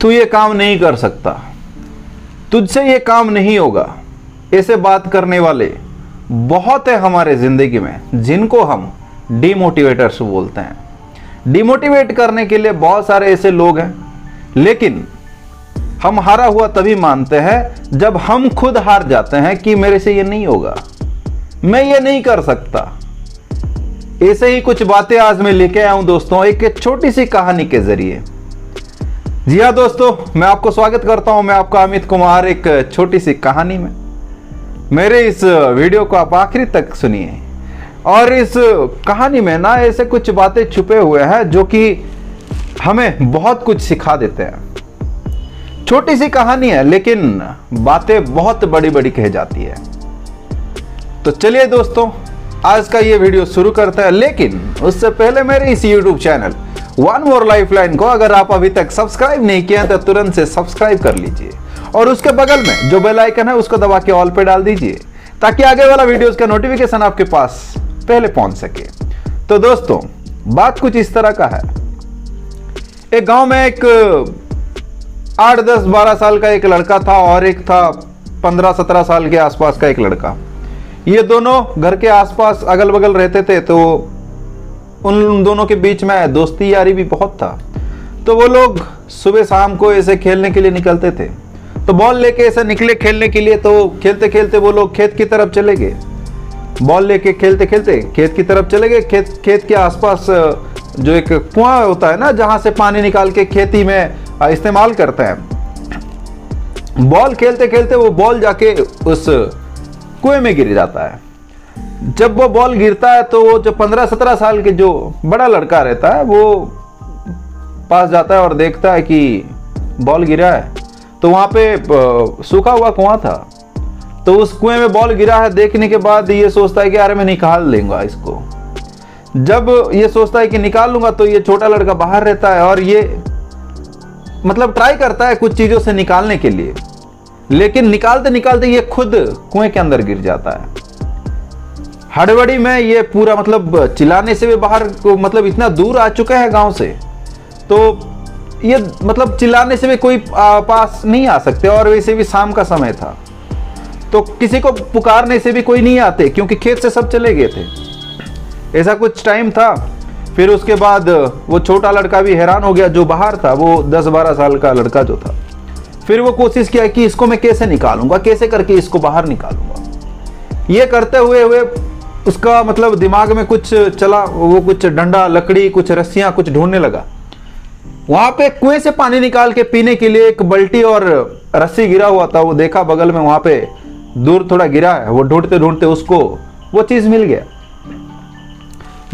तू ये काम नहीं कर सकता, तुझसे ये काम नहीं होगा, ऐसे बात करने वाले बहुत है हमारे ज़िंदगी में, जिनको हम डिमोटिवेटर्स बोलते हैं। डिमोटिवेट करने के लिए बहुत सारे ऐसे लोग हैं, लेकिन हम हारा हुआ तभी मानते हैं जब हम खुद हार जाते हैं कि मेरे से ये नहीं होगा, मैं ये नहीं कर सकता। ऐसे ही कुछ बातें आज मैं लेके आया हूं दोस्तों, एक छोटी सी कहानी के जरिए। जी हाँ दोस्तों, मैं आपको स्वागत करता हूं, मैं आपका अमित कुमार, एक छोटी सी कहानी में। मेरे इस वीडियो को आप आखिरी तक सुनिए। और इस कहानी में ना ऐसे कुछ बातें छुपे हुए हैं जो कि हमें बहुत कुछ सिखा देते हैं। छोटी सी कहानी है, लेकिन बातें बहुत बड़ी बड़ी कह जाती है। तो चलिए दोस्तों, आज का ये वीडियो शुरू करते हैं, लेकिन उससे पहले मेरे इस YouTube channel one more lifeline को अगर आप अभी तक सब्सक्राइब नहीं किया तो तुरंत से सब्सक्राइब कर लीजिए, और उसके बगल में जो बेल आइकन है उसको दबा के ऑल पे डाल दीजिए, ताकि आगे वाला वीडियोस का नोटिफिकेशन आपके पास पहले पहुंच सके। तो दोस्तों, बात कुछ इस तरह का है। एक गांव में एक 8, 10, 12 साल का एक लड़का था और एक था 15, 17 साल के आसपास का एक लड़का। ये दोनों घर के आसपास अगल बगल रहते थे, तो उन दोनों के बीच में दोस्ती यारी भी बहुत था। तो वो लोग सुबह शाम को ऐसे खेलने के लिए निकलते थे। तो बॉल लेके ऐसे निकले खेलने के लिए, तो खेलते खेलते वो लोग खेत की तरफ चले गए। बॉल लेके खेलते खेलते खेत की तरफ चले गए। खेत के आसपास जो एक कुआं होता है ना, जहां से पानी निकाल के खेती में इस्तेमाल करते हैं। बॉल खेलते खेलते वो बॉल जाके उस कुएं में गिर जाता है। जब वो बॉल गिरता है तो वो जो 15-17 साल के जो बड़ा लड़का रहता है वो पास जाता है और देखता है कि बॉल गिरा है। तो वहां पे सूखा हुआ कुआं था, तो उस कुएं में बॉल गिरा है। देखने के बाद ये सोचता है कि अरे मैं निकाल लेंगे इसको। जब ये सोचता है कि निकाल लूंगा, तो ये छोटा लड़का बाहर रहता है और ये मतलब ट्राई करता है कुछ चीजों से निकालने के लिए, लेकिन निकालते निकालते ये खुद कुएं के अंदर गिर जाता है। हड़बड़ी में ये पूरा मतलब चिल्लाने से भी बाहर को मतलब इतना दूर आ चुका है गांव से, तो ये मतलब चिल्लाने से भी कोई पास नहीं आ सकते, और वैसे भी शाम का समय था, तो किसी को पुकारने से भी कोई नहीं आते, क्योंकि खेत से सब चले गए थे। ऐसा कुछ टाइम था। फिर उसके बाद वो छोटा लड़का भी हैरान हो गया, जो बाहर था, वो 10-12 साल का लड़का जो था। फिर वो कोशिश किया कि इसको मैं कैसे निकालूंगा, कैसे करके इसको बाहर निकालूंगा। ये करते हुए उसका मतलब दिमाग में कुछ चला। वो कुछ डंडा, लकड़ी, कुछ रस्सियां, कुछ ढूंढने लगा। वहां पे कुएं से पानी निकाल के पीने के लिए एक बाल्टी और रस्सी गिरा हुआ था। वो देखा बगल में, वहां पे दूर थोड़ा गिरा है। वो ढूंढते ढूंढते उसको वो चीज मिल गया।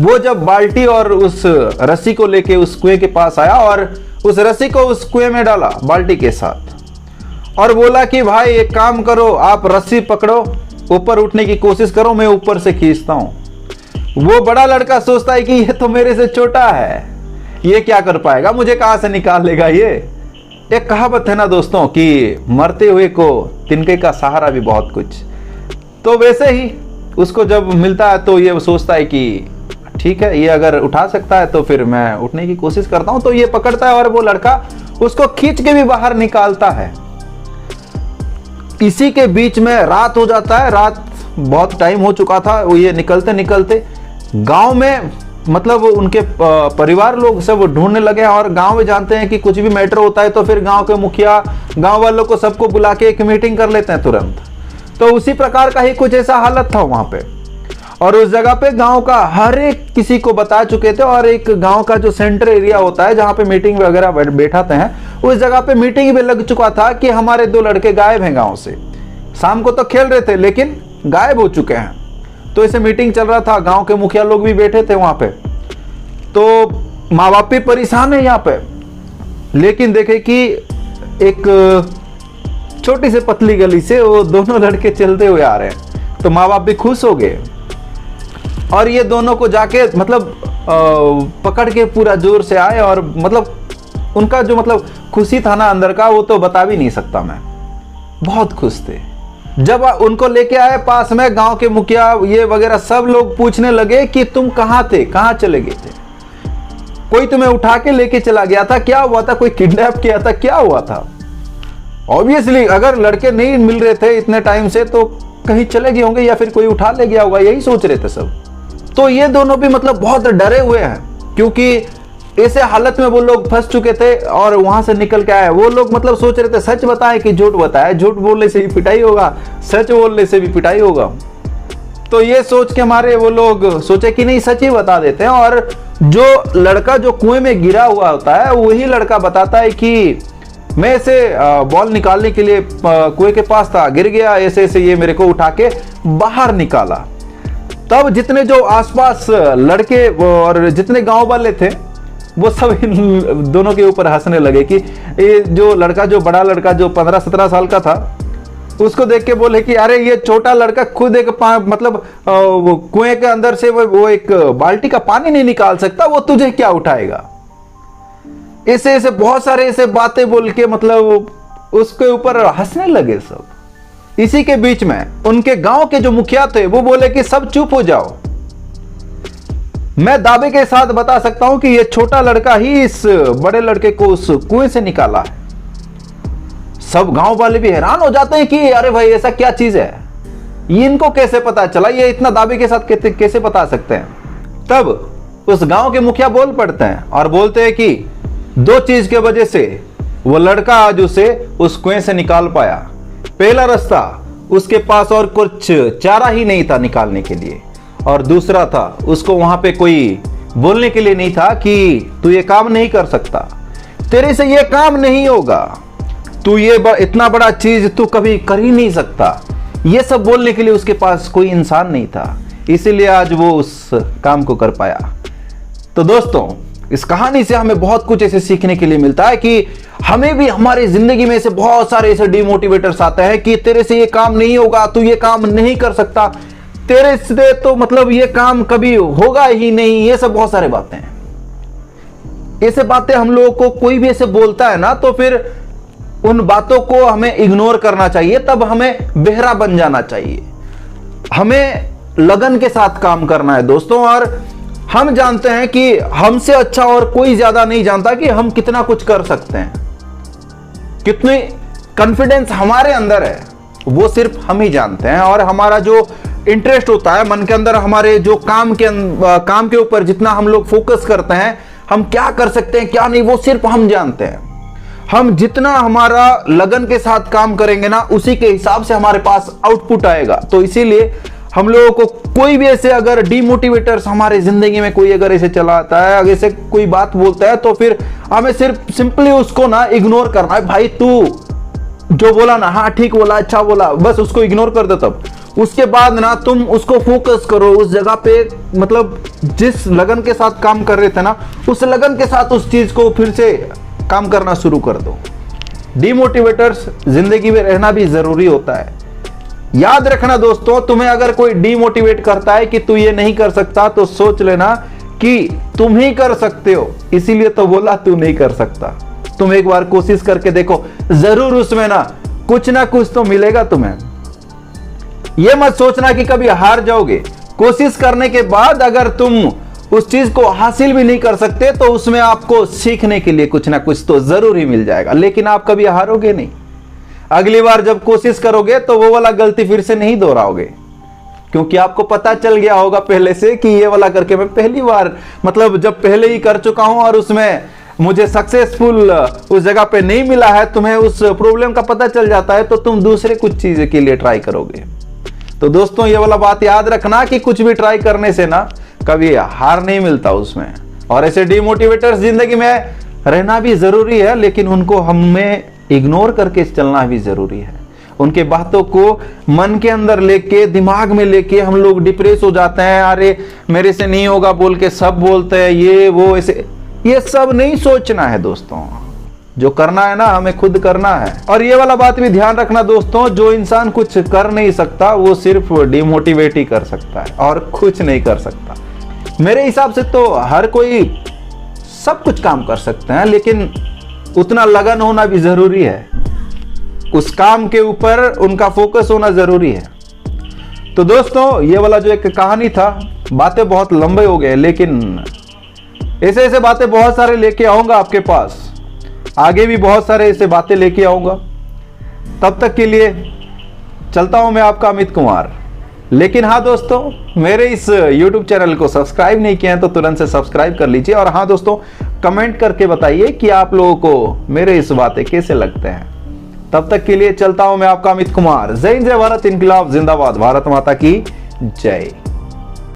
वो जब बाल्टी और उस रस्सी को लेके उस कुएं के पास आया और उस रस्सी को उस कुएं में डाला बाल्टी के साथ, और बोला कि भाई एक काम करो, आप रस्सी पकड़ो, ऊपर उठने की कोशिश करो, मैं ऊपर से खींचता हूं। वो बड़ा लड़का सोचता है कि ये तो मेरे से छोटा है, ये क्या कर पाएगा, मुझे कहां से निकाल लेगा ये। एक कहावत है ना दोस्तों कि मरते हुए को तिनके का सहारा भी बहुत कुछ। तो वैसे ही उसको जब मिलता है तो ये सोचता है कि ठीक है, ये अगर उठा सकता है तो फिर मैं उठने की कोशिश करता हूं। तो ये पकड़ता है और वो लड़का उसको खींच के भी बाहर निकालता है। इसी के बीच में रात हो जाता है। रात बहुत टाइम हो चुका था। वो ये निकलते निकलते गांव में मतलब उनके परिवार लोग सब ढूंढने लगे, और गांव में जानते हैं कि कुछ भी मैटर होता है तो फिर गांव के मुखिया गांव वालों को सबको बुला के एक मीटिंग कर लेते हैं तुरंत। तो उसी प्रकार का ही कुछ ऐसा हालत था वहां पे, और उस जगह पे गांव का हर एक किसी को बता चुके थे। और एक गांव का जो सेंटर एरिया होता है जहां पे मीटिंग वगैरह बैठाते हैं, उस जगह पे मीटिंग भी लग चुका था कि हमारे 2 लड़के गायब हैं गांव से। शाम को तो खेल रहे थे, लेकिन गायब हो चुके हैं। तो ऐसे मीटिंग चल रहा था, गांव के मुखिया लोग भी बैठे थे वहां पे। तो माँ बाप भी परेशान है यहाँ पे, लेकिन देखे कि एक छोटी से पतली गली से वो दोनों लड़के चलते हुए आ रहे हैं। तो माँ बाप भी खुश हो गए, और ये दोनों को जाके मतलब पकड़ के पूरा जोर से आए। और मतलब उनका जो मतलब खुशी था ना अंदर का, वो तो बता भी नहीं सकता मैं। बहुत खुश थे। जब उनको लेके आए पास में, गांव के मुखिया ये वगैरह सब लोग पूछने लगे कि तुम कहाँ थे, कहाँ चले गए थे। कोई तुम्हें उठा के लेके चला गया था, क्या हुआ था, कोई किडनैप किया था, क्या हुआ था? ऑब्वियसली अगर लड़के नहीं मिल रहे थे इतने टाइम से तो कहीं चले गए होंगे या फिर कोई उठा ले गया होगा, यही सोच रहे थे सब। तो ये दोनों भी मतलब बहुत डरे हुए हैं, क्योंकि ऐसे हालत में वो लोग फंस चुके थे और वहां से निकल के आए। वो लोग मतलब सोच रहे थे सच बताएं कि झूठ बताएं, झूठ बोलने से भी पिटाई होगा, सच बोलने से भी पिटाई होगा। तो ये सोच के हमारे वो लोग सोचे कि नहीं सच ही बता देते हैं। और जो लड़का जो कुएं में गिरा हुआ होता है वही लड़का बताता है कि मैं ऐसे बॉल निकालने के लिए कुएं के पास था, गिर गया, ऐसे ऐसे ये मेरे को उठा के बाहर निकाला। तब जितने जो आसपास लड़के और जितने गांव वाले थे वो सब इन दोनों के ऊपर हंसने लगे कि ये जो लड़का, जो बड़ा लड़का जो 15-17 साल का था, उसको देख के बोले कि अरे ये छोटा लड़का खुद एक मतलब कुएं के अंदर से वो एक बाल्टी का पानी नहीं निकाल सकता, वो तुझे क्या उठाएगा। ऐसे ऐसे बहुत सारे ऐसे बातें बोल के मतलब उसके ऊपर हंसने लगे सब। इसी के बीच में उनके गांव के जो मुखिया थे वो बोले कि सब चुप हो जाओ, मैं दावे के साथ बता सकता हूं कि ये छोटा लड़का ही इस बड़े लड़के को उस कुएं से निकाला है। सब गांव वाले भी हैरान हो जाते हैं कि अरे भाई ऐसा क्या चीज है, ये इनको कैसे पता चला, ये इतना दावे के साथ कैसे बता सकते हैं। तब उस गांव के मुखिया बोल पड़ते हैं और बोलते हैं कि 2 चीज के वजह से वो लड़का आज उसे उस कुएं से निकाल पाया। पहला रास्ता, उसके पास और कुछ चारा ही नहीं था निकालने के लिए, और दूसरा था उसको वहां पे कोई बोलने के लिए नहीं था कि तू ये काम नहीं कर सकता, तेरे से ये काम नहीं होगा, तू ये इतना बड़ा चीज तू कभी कर ही नहीं सकता। ये सब बोलने के लिए उसके पास कोई इंसान नहीं था, इसीलिए आज वो उस काम को कर पाया। तो दोस्तों, इस कहानी से हमें बहुत कुछ ऐसे सीखने के लिए मिलता है कि हमें भी हमारी जिंदगी में से बहुत सारे ऐसे डिमोटिवेटर्स आते हैं कि तेरे से ये काम नहीं होगा, तू ये काम नहीं कर सकता, तेरे से तो मतलब ये काम कभी होगा ही नहीं, ये सब बहुत सारे बातें हैं। ऐसे बातें हम लोगों को कोई भी ऐसे बोलता है ना, तो फिर उन बातों को हमें इग्नोर करना चाहिए, तब हमें बहरा बन जाना चाहिए। हमें लगन के साथ काम करना है दोस्तों, और हम जानते हैं कि हमसे अच्छा और कोई ज्यादा नहीं जानता कि हम कितना कुछ कर सकते हैं, कितनी कॉन्फिडेंस हमारे अंदर है वो सिर्फ हम ही जानते हैं। और हमारा जो इंटरेस्ट होता है मन के अंदर, हमारे जो काम के ऊपर जितना हम लोग फोकस करते हैं, हम क्या कर सकते हैं क्या नहीं, वो सिर्फ हम जानते हैं। हम जितना हमारा लगन के साथ काम करेंगे ना, उसी के हिसाब से हमारे पास आउटपुट आएगा। तो इसीलिए हम लोगों को कोई भी ऐसे अगर डिमोटिवेटर्स हमारे जिंदगी में कोई अगर ऐसे चला आता है, अगर ऐसे कोई बात बोलता है, तो फिर हमें सिर्फ सिंपली उसको ना इग्नोर करना है। भाई तू जो बोला ना, हाँ ठीक बोला, अच्छा बोला, बस उसको इग्नोर कर दो। तब उसके बाद ना तुम उसको फोकस करो उस जगह पे, मतलब जिस लगन के साथ काम कर रहे थे ना, उस लगन के साथ उस चीज को फिर से काम करना शुरू कर दो। डिमोटिवेटर्स जिंदगी में रहना भी जरूरी होता है। याद रखना दोस्तों, तुम्हें अगर कोई डिमोटिवेट करता है कि तू ये नहीं कर सकता, तो सोच लेना कि तुम ही कर सकते हो, इसीलिए तो बोला तू नहीं कर सकता। तुम एक बार कोशिश करके देखो, जरूर उसमें ना कुछ तो मिलेगा तुम्हें। ये मत सोचना कि कभी हार जाओगे। कोशिश करने के बाद अगर तुम उस चीज को हासिल भी नहीं कर सकते, तो उसमें आपको सीखने के लिए कुछ ना कुछ तो जरूर ही मिल जाएगा, लेकिन आप कभी हारोगे नहीं। अगली बार जब कोशिश करोगे तो वो वाला गलती फिर से नहीं दोहराओगे, क्योंकि आपको पता चल गया होगा पहले से कि ये वाला करके मैं पहली बार, मतलब जब पहले ही कर चुका हूं और उसमें मुझे सक्सेसफुल उस जगह पे नहीं मिला है, तुम्हें उस प्रॉब्लम का पता चल जाता है, तो तुम दूसरे कुछ चीज के लिए ट्राई करोगे। तो दोस्तों, ये वाला बात याद रखना कि कुछ भी ट्राई करने से ना कभी हार नहीं मिलता उसमें। और ऐसे डिमोटिवेटर्स जिंदगी में रहना भी जरूरी है, लेकिन उनको हमें इग्नोर करके चलना भी जरूरी है। उनके बातों को मन के अंदर लेके, दिमाग में लेके हम लोग डिप्रेस हो जाते हैं। अरे मेरे से नहीं होगा बोल के सब बोलते हैं, ये वो ऐसे, ये सब नहीं सोचना है दोस्तों। जो करना है ना, हमें खुद करना है। और ये वाला बात भी ध्यान रखना दोस्तों, जो इंसान कुछ कर नहीं सकता वो सिर्फ डिमोटिवेट ही कर सकता है और कुछ नहीं कर सकता। मेरे हिसाब से तो हर कोई सब कुछ काम कर सकते हैं, लेकिन उतना लगन होना भी जरूरी है, उस काम के ऊपर उनका फोकस होना जरूरी है। तो दोस्तों, ये वाला जो एक कहानी था, बातें बहुत लंबे हो गए, लेकिन ऐसे ऐसे बातें बहुत सारे लेके आऊंगा आपके पास, आगे भी बहुत सारे ऐसे बातें लेके आऊंगा। तब तक के लिए चलता हूं मैं आपका अमित कुमार। लेकिन हाँ दोस्तों, मेरे इस YouTube चैनल को सब्सक्राइब नहीं किया है तो तुरंत से सब्सक्राइब कर लीजिए। और हाँ दोस्तों, कमेंट करके बताइए कि आप लोगों को मेरे इस बातें कैसे लगते हैं। तब तक के लिए चलता हूं मैं आपका अमित कुमार। जय हिंद, जय भारत, इनकलाब जिंदाबाद, भारत माता की जय।